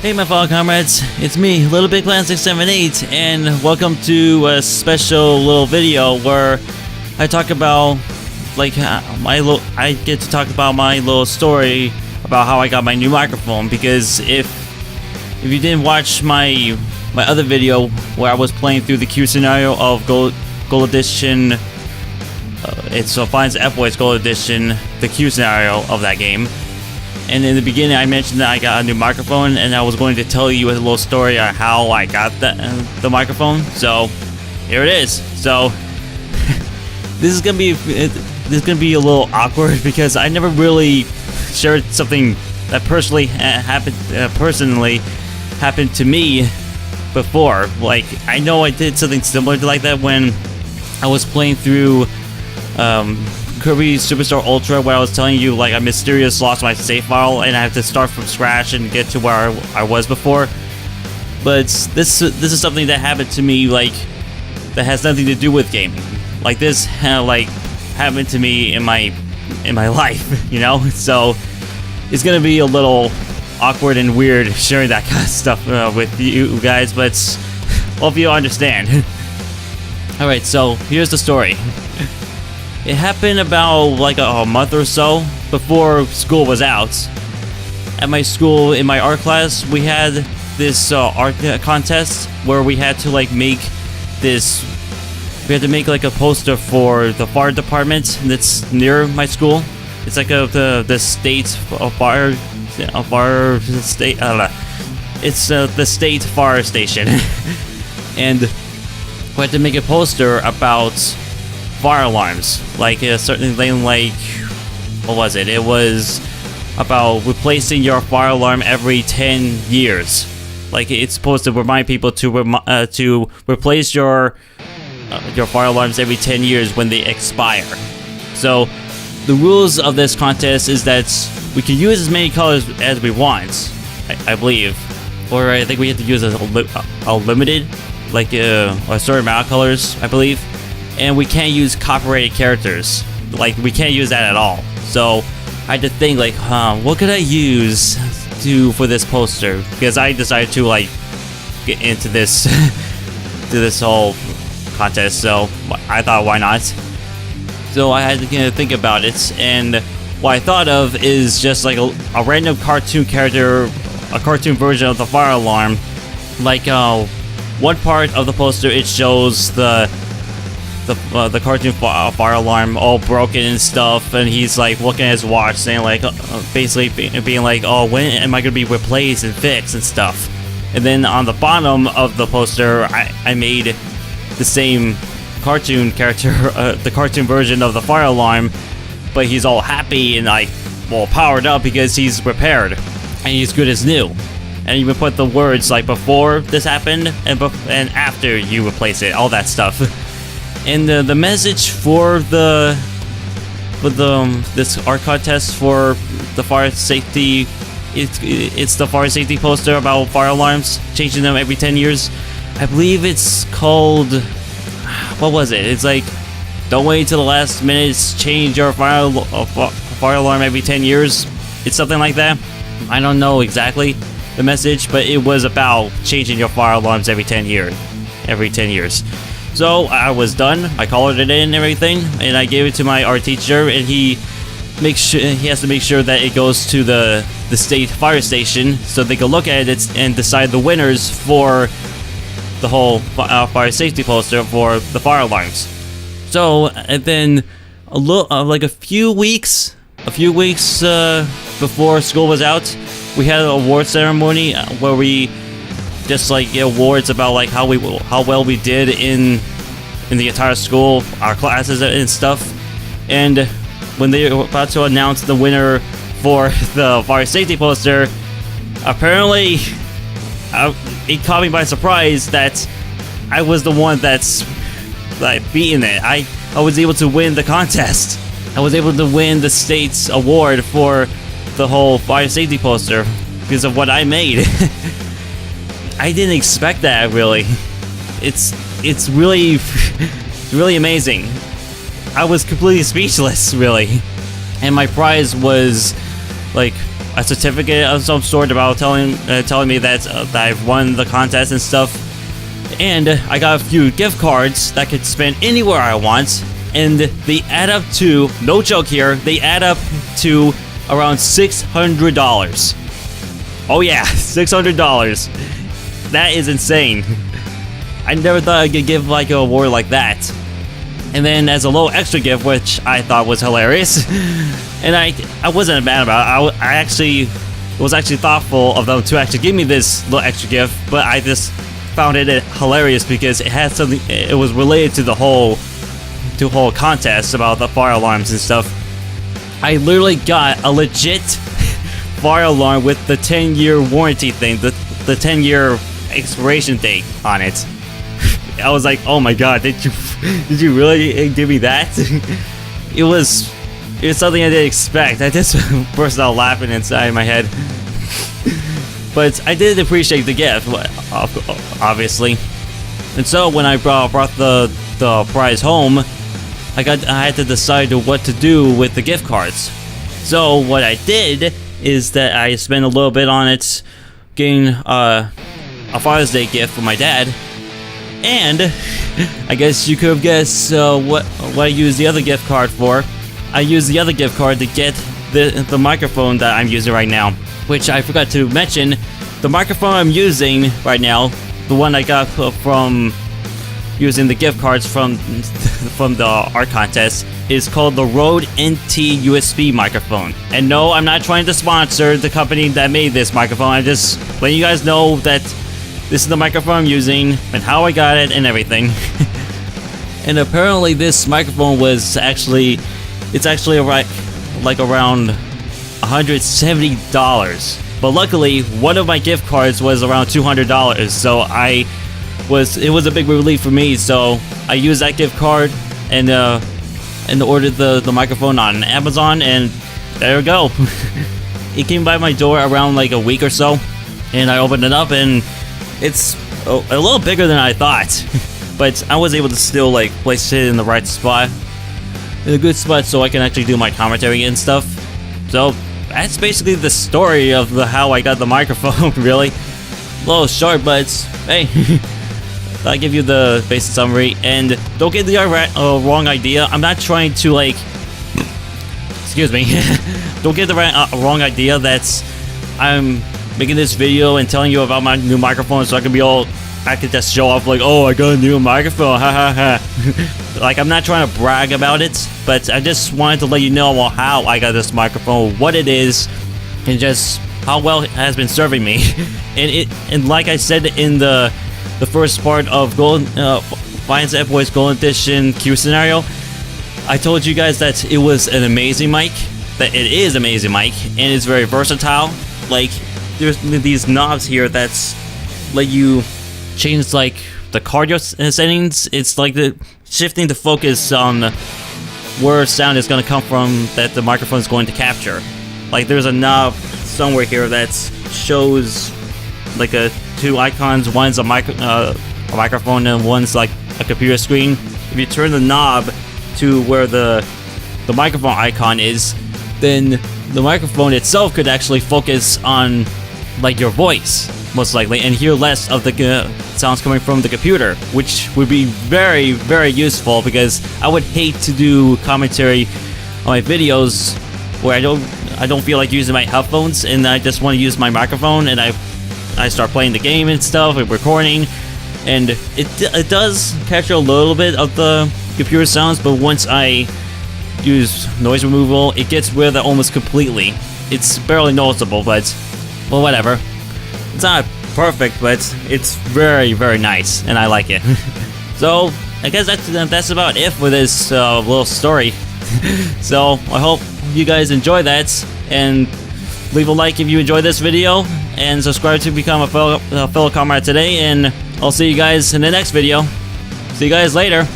Hey my fellow comrades, it's me, Little Big Plan 678, and welcome to a special little video where I talk about I get to talk about my little story about how I got my new microphone. Because if you didn't watch my other video where I was playing through the Q scenario of Gold Edition, it's Finds F-Boys Gold Edition, the Q scenario of that game. And in the beginning, I mentioned that I got a new microphone, and I was going to tell you a little story on how I got the microphone. So here it is. So this is gonna be a little awkward because I never really shared something that personally happened to me before. Like, I know I did something similar to like that when I was playing through Kirby Superstar Ultra, where I was telling you like I mysteriously lost my save file and I have to start from scratch and get to where I was before. But this is something that happened to me, like, that has nothing to do with gaming. Like, this like happened to me in my life, you know. So it's gonna be a little awkward and weird sharing that kind of stuff with you guys, but hope you understand. All right, so here's the story. It happened about like a month or so before school was out. At my school, in my art class, we had this art contest where we had to like make this. We had to make like a poster for the fire department that's near my school. It's like the state fire state. I don't know. It's the state fire station, and we had to make a poster about fire alarms, like a certain thing, like, what was it? It was about replacing your fire alarm every 10 years. Like, it's supposed to remind people to replace your fire alarms every 10 years when they expire. So the rules of this contest is that we can use as many colors as we want, I believe, or I think we have to use a limited, like a certain amount of colors, I believe. And we can't use copyrighted characters. Like, we can't use that at all. So I had to think, like, what could I use for this poster? Because I decided to like get into this to this whole contest. So I thought, why not? So I had to think about it, and what I thought of is just like a random cartoon character, a cartoon version of the fire alarm. Like, one part of the poster, it shows the cartoon fire alarm all broken and stuff, and he's like looking at his watch saying like basically being like, oh, when am I gonna be replaced and fixed and stuff. And then on the bottom of the poster, I made the same cartoon character, the cartoon version of the fire alarm, but he's all happy and like, well, powered up because he's repaired and he's good as new. And even put the words like before this happened and after you replace it, all that stuff. And the message for this art contest for the fire safety, it's the fire safety poster about fire alarms, changing them every 10 years. I believe it's called, what was it? It's like, don't wait till the last minute, change your fire alarm every 10 years. It's something like that. I don't know exactly the message, but it was about changing your fire alarms every 10 years. So I was done. I colored it in and everything, and I gave it to my art teacher, and he has to make sure that it goes to the state fire station so they can look at it and decide the winners for the whole fire safety poster for the fire alarms. So, and then like a few weeks before school was out, we had an award ceremony where we just like get awards about like how well we did in the entire school, our classes and stuff. And when they were about to announce the winner for the fire safety poster, apparently it caught me by surprise that I was the one that's like beating it. I was able to win the contest. I was able to win the state's award for the whole fire safety poster because of what I made. I didn't expect that, really. It's really amazing. I was completely speechless, really. And my prize was like a certificate of some sort about telling me that I've won the contest and stuff. And I got a few gift cards that I could spend anywhere I want, and they add up to, no joke here, they add up to around $600. Oh yeah, $600. That is insane. I never thought I could give like a award like that. And then as a little extra gift, which I thought was hilarious, and I wasn't mad about it. I actually was actually thoughtful of them to actually give me this little extra gift, but I just found it hilarious because it had something. It was related to the whole contest about the fire alarms and stuff. I literally got a legit fire alarm with the 10-year warranty thing, the 10-year expiration date on it. I was like, oh my god, did you really give me that? It was something I didn't expect. I just burst out laughing inside my head. But I did appreciate the gift, obviously. And so when I brought the prize home, I had to decide what to do with the gift cards. So what I did is that I spent a little bit on it, getting a Father's Day gift for my dad. And I guess you could have guessed what I used the other gift card for. I used the other gift card to get the microphone that I'm using right now, which I forgot to mention. The microphone I'm using right now, the one I got from using the gift cards from the art contest, is called the Rode NT USB microphone. And no, I'm not trying to sponsor the company that made this microphone. I'm just letting you guys know that this is the microphone I'm using and how I got it and everything. And apparently this microphone was actually around $170. But luckily, one of my gift cards was around $200, so it was a big relief for me. So I used that gift card and ordered the microphone on Amazon, and there we go. It came by my door around like a week or so, and I opened it up, and it's a little bigger than I thought. But I was able to still like place it in the right spot, in a good spot, so I can actually do my commentary and stuff. So that's basically the story of how I got the microphone. Really, a little short, but hey, I'll give you the basic summary. And don't get the wrong idea. I'm not trying to like, excuse me, don't get the wrong idea that I'm making this video and telling you about my new microphone so I could just show off like, oh, I got a new microphone, ha ha ha. Like, I'm not trying to brag about it, but I just wanted to let you know how I got this microphone, what it is, and just how well it has been serving me. And like I said in the first part of Finance F Boys Golden Edition Q scenario, I told you guys that it was an amazing mic, that it is an amazing mic, and it's very versatile. Like, there's these knobs here that's let you change like the cardio settings. It's like shifting the focus on where sound is going to come from that the microphone is going to capture. Like, there's a knob somewhere here that shows like two icons. One's a microphone and one's like a computer screen. If you turn the knob to where the microphone icon is, then the microphone itself could actually focus on like your voice, most likely, and hear less of the sounds coming from the computer, which would be very, very useful, because I would hate to do commentary on my videos where I don't feel like using my headphones and I just want to use my microphone, and I start playing the game and stuff and recording, and it does capture a little bit of the computer sounds, but once I use noise removal, it gets rid of that almost completely. It's barely noticeable, but well, whatever. It's not perfect, but it's very, very nice, and I like it. So I guess that's about it for this little story. So I hope you guys enjoy that, and leave a like if you enjoyed this video, and subscribe to become a fellow comrade today, and I'll see you guys in the next video. See you guys later.